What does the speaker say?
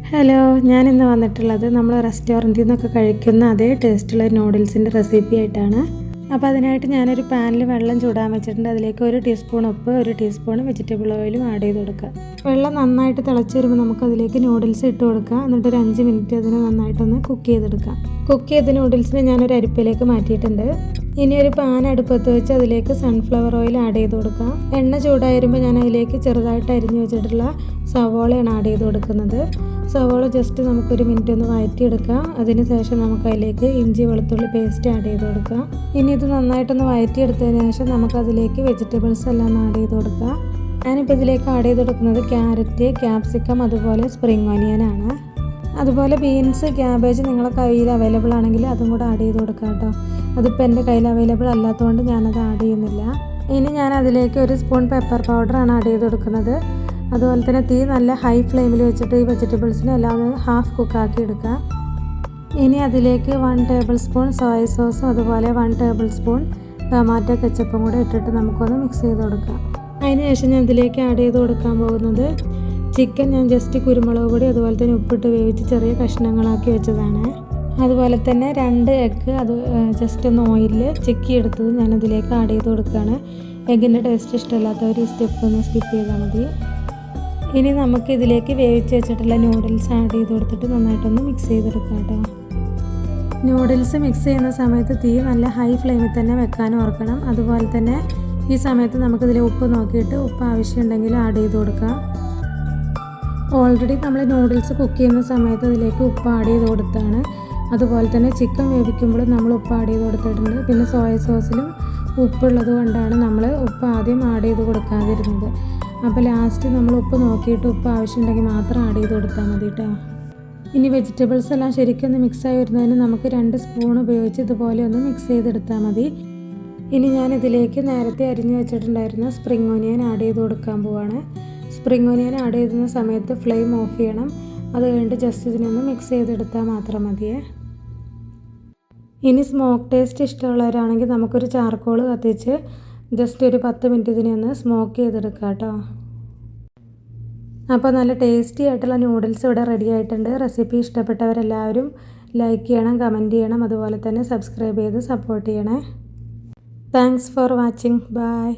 Hello, ഞാനിന്ന് വന്നിട്ടുള്ളത് നമ്മൾ റെസ്റ്റോറൻറ്റിൽ നിന്നൊക്കെ കഴിക്കുന്ന അതേ ടേസ്റ്റുള്ള നൂഡിൽസിൻ്റെ റെസിപ്പി ആയിട്ടാണ്. അപ്പോൾ അതിനായിട്ട് ഞാനൊരു പാനിൽ വെള്ളം ചൂടാൻ വെച്ചിട്ടുണ്ട്. അതിലേക്ക് 1 ടീസ്പൂൺ ഉപ്പ്, 1 ടീസ്പൂൺ വെജിറ്റബിൾ ഓയിലും ആഡ് ചെയ്ത് കൊടുക്കുക. വെള്ളം നന്നായിട്ട് തിളച്ച് വരുമ്പോൾ നമുക്കതിലേക്ക് നൂഡിൽസ് ഇട്ട് കൊടുക്കുക. എന്നിട്ട് ഒരു 5 മിനിറ്റ് അതിന് നന്നായിട്ടൊന്ന് കുക്ക് ചെയ്തെടുക്കാം. കുക്ക് ചെയ്ത നൂഡിൽസിനെ ഞാനൊരു അരിപ്പയിലേക്ക് മാറ്റിയിട്ടുണ്ട്. ഇനി ഒരു പാൻ അടുപ്പത്ത് വെച്ച് അതിലേക്ക് സൺഫ്ലവർ ഓയിൽ ആഡ് ചെയ്ത് കൊടുക്കാം. എണ്ണ ചൂടായി വരുമ്പോൾ ഞാൻ അതിലേക്ക് ചെറുതായിട്ട് അരിഞ്ഞു വെച്ചിട്ടുള്ള സവോളയാണ് ആഡ് ചെയ്ത് കൊടുക്കുന്നത്. സവോള ജസ്റ്റ് നമുക്കൊരു മിനിറ്റ് ഒന്ന് വഴറ്റിയെടുക്കാം. അതിന് ശേഷം നമുക്ക് അതിലേക്ക് ഇഞ്ചി വെളുത്തുള്ളി പേസ്റ്റ് ആഡ് ചെയ്ത് കൊടുക്കാം. ഇനി ഇത് നന്നായിട്ടൊന്ന് വഴറ്റിയെടുത്തതിന് ശേഷം നമുക്കതിലേക്ക് വെജിറ്റബിൾസ് എല്ലാം ആഡ് ചെയ്ത് കൊടുക്കാം. ഞാനിപ്പോൾ ഇതിലേക്ക് ആഡ് ചെയ്ത് കൊടുക്കുന്നത് ക്യാരറ്റ്, ക്യാപ്സിക്കം, അതുപോലെ സ്പ്രിംഗ് ഓനിയനാണ്. അതുപോലെ ബീൻസ്, ക്യാബേജ് നിങ്ങളുടെ കയ്യിൽ അവൈലബിൾ ആണെങ്കിൽ അതും കൂടെ ആഡ് ചെയ്ത് കൊടുക്കാം കേട്ടോ. അതിപ്പോൾ എൻ്റെ കയ്യിൽ അവൈലബിൾ അല്ലാത്തതുകൊണ്ട് ഞാനത് ആഡ് ചെയ്യുന്നില്ല. ഇനി ഞാൻ അതിലേക്ക് 1 സ്പൂൺ പെപ്പർ പൗഡറാണ് ആഡ് ചെയ്ത് കൊടുക്കുന്നത്. അതുപോലെ തന്നെ തീ നല്ല ഹൈ ഫ്ലെയിമിൽ വെച്ചിട്ട് ഈ വെജിറ്റബിൾസിനെ എല്ലാം ഹാഫ് കുക്കാക്കി എടുക്കാം. ഇനി അതിലേക്ക് 1 ടേബിൾ സ്പൂൺ സോയ സോസും അതുപോലെ 1 ടേബിൾ സ്പൂൺ ടൊമാറ്റോ കെച്ചപ്പും കൂടെ ഇട്ടിട്ട് നമുക്കൊന്ന് മിക്സ് ചെയ്ത് കൊടുക്കാം. അതിന് ശേഷം ഞാൻ ഇതിലേക്ക് ആഡ് ചെയ്ത് കൊടുക്കാൻ പോകുന്നത് ചിക്കൻ. ഞാൻ ജസ്റ്റ് കുരുമുളക് പൊടി അതുപോലെ തന്നെ ഉപ്പിട്ട് വേവിച്ച് ചെറിയ കഷ്ണങ്ങളാക്കി വെച്ചതാണ്. അതുപോലെ തന്നെ 2 എഗ്ഗ് അത് ജസ്റ്റ് ഒന്ന് ഓയിലിൽ ചിക്കി എടുത്തത് ഞാനതിലേക്ക് ആഡ് ചെയ്ത് കൊടുക്കുകയാണ്. എഗ്ഗിൻ്റെ ടേസ്റ്റ് ഇഷ്ടമില്ലാത്തവർ ഈ സ്റ്റെപ്പ് ഒന്ന് സ്കിപ്പ് ചെയ്താൽ മതി. ഇനി നമുക്ക് ഇതിലേക്ക് വേവിച്ച് വെച്ചിട്ടുള്ള നൂഡിൽസ് ആഡ് ചെയ്ത് കൊടുത്തിട്ട് നന്നായിട്ടൊന്ന് മിക്സ് ചെയ്തെടുക്കാം കേട്ടോ. നൂഡിൽസ് മിക്സ് ചെയ്യുന്ന സമയത്ത് തീ നല്ല ഹൈ ഫ്ലെയിമിൽ തന്നെ വെക്കാൻ ഓർക്കണം. അതുപോലെ തന്നെ ഈ സമയത്ത് നമുക്കിതിൽ ഉപ്പ് നോക്കിയിട്ട് ഉപ്പ് ആവശ്യമുണ്ടെങ്കിൽ ആഡ് ചെയ്ത് കൊടുക്കാം. ഓൾറെഡി നമ്മൾ നൂഡിൽസ് കുക്ക് ചെയ്യുന്ന സമയത്ത് അതിലേക്ക് ഉപ്പ് ആഡ് ചെയ്ത് കൊടുത്താണ്. അതുപോലെ തന്നെ ചിക്കൻ വേവിക്കുമ്പോൾ നമ്മൾ ഉപ്പ് ആഡ് ചെയ്ത് കൊടുത്തിട്ടുണ്ട്. പിന്നെ സോയ സോസിലും ഉപ്പുള്ളത് കൊണ്ടാണ് നമ്മൾ ഉപ്പ് ആദ്യം ആഡ് ചെയ്ത് കൊടുക്കാതിരുന്നത്. അപ്പോൾ ലാസ്റ്റ് നമ്മൾ ഉപ്പ് നോക്കിയിട്ട് ഉപ്പ് ആവശ്യമുണ്ടെങ്കിൽ മാത്രം ആഡ് ചെയ്ത് കൊടുത്താൽ മതി കേട്ടോ. ഇനി വെജിറ്റബിൾസ് എല്ലാം ശരിക്കും ഒന്ന് മിക്സായി വരുന്നതിന് നമുക്ക് 2 സ്പൂൺ ഉപയോഗിച്ച് ഇതുപോലെ ഒന്ന് മിക്സ് ചെയ്തെടുത്താൽ മതി. ഇനി ഞാൻ ഇതിലേക്ക് നേരത്തെ അരിഞ്ഞ് വെച്ചിട്ടുണ്ടായിരുന്ന സ്പ്രിംഗ് ഓനിയൻ ആഡ് ചെയ്ത് കൊടുക്കാൻ പോവാണ്. സ്പ്രിംഗ് ഓനിയൻ ആഡ് ചെയ്യുന്ന സമയത്ത് ഫ്ലെയിം ഓഫ് ചെയ്യണം. അത് കഴിഞ്ഞിട്ട് ജസ്റ്റ് ഇതിനൊന്ന് മിക്സ് ചെയ്തെടുത്താൽ മാത്രം മതിയേ. ഇനി സ്മോക്ക് ടേസ്റ്റ് ഇഷ്ടമുള്ളവരാണെങ്കിൽ നമുക്കൊരു ചാർക്കോൾ കത്തിച്ച് ജസ്റ്റ് ഒരു 10 മിനിറ്റ് ഇതിനെ ഒന്ന് സ്മോക്ക് ചെയ്തെടുക്കാം കേട്ടോ. അപ്പോൾ നല്ല ടേസ്റ്റി ആയിട്ടുള്ള നൂഡിൽസ് ഇവിടെ റെഡി ആയിട്ടുണ്ട്. റെസിപ്പി ഇഷ്ടപ്പെട്ടവരെല്ലാവരും ലൈക്ക് ചെയ്യണം, കമൻറ്റ് ചെയ്യണം, അതുപോലെ തന്നെ സബ്സ്ക്രൈബ് ചെയ്ത് സപ്പോർട്ട് ചെയ്യണേ. Thanks for watching. ബൈ.